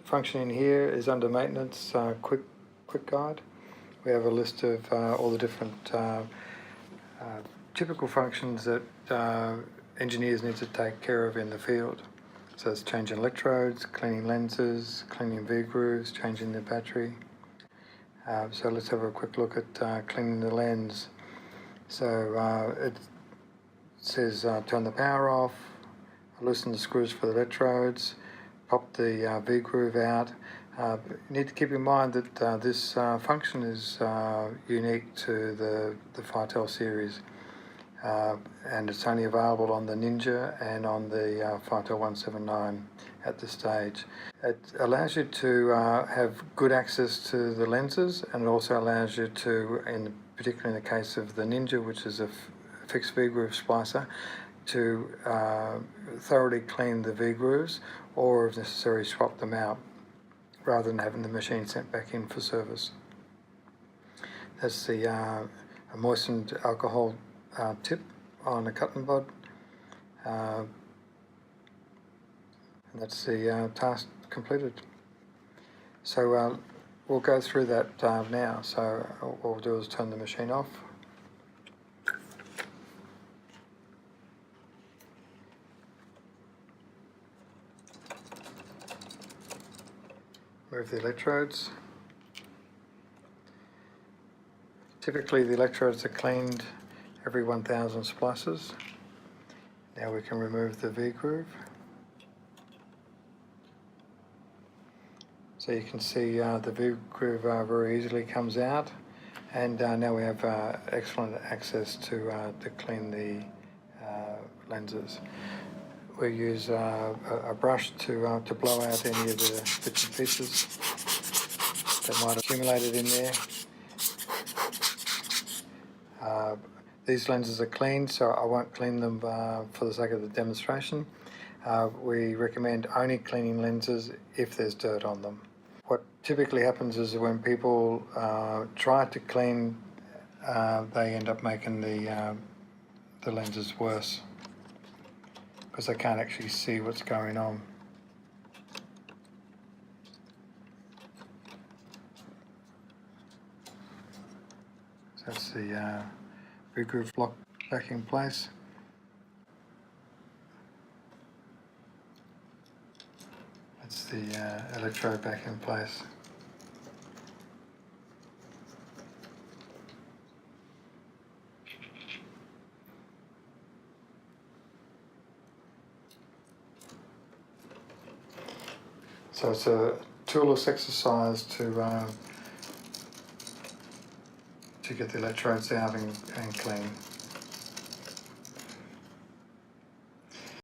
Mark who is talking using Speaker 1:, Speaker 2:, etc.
Speaker 1: function in here is under maintenance, quick guide. We have a list of all the different typical functions that engineers need to take care of in the field. So it's changing electrodes, cleaning lenses, cleaning V-grooves, changing the battery. So let's have a quick look at cleaning the lens. So it says turn the power off, loosen the screws for the electrodes, pop the V-groove out. You need to keep in mind that this function is unique to the FITEL series, and it's only available on the Ninja and on the FITEL 179 at this stage. It allows you to have good access to the lenses, and it also allows you to, particularly in the case of the Ninja, which is a fixed V-groove splicer, to thoroughly clean the V-grooves, or if necessary swap them out, rather than having the machine sent back in for service. That's the a moistened alcohol tip on a cutting bod, and that's the task completed. So we'll go through that now. So what we'll do is turn the machine off. Move the electrodes. Typically the electrodes are cleaned every 1,000 splices. Now we can remove the V-groove. So you can see the V-groove very easily comes out, and now we have excellent access to clean the lenses. We use a brush to blow out any of the bits and pieces that might have accumulated in there. These lenses are cleaned, so I won't clean them for the sake of the demonstration. We recommend only cleaning lenses if there's dirt on them. What typically happens is when people try to clean, they end up making the lenses worse, because they can't actually see what's going on. So that's the V-groove block back in place. That's the electrode back in place. So it's a toolless exercise to get the electrodes out and clean.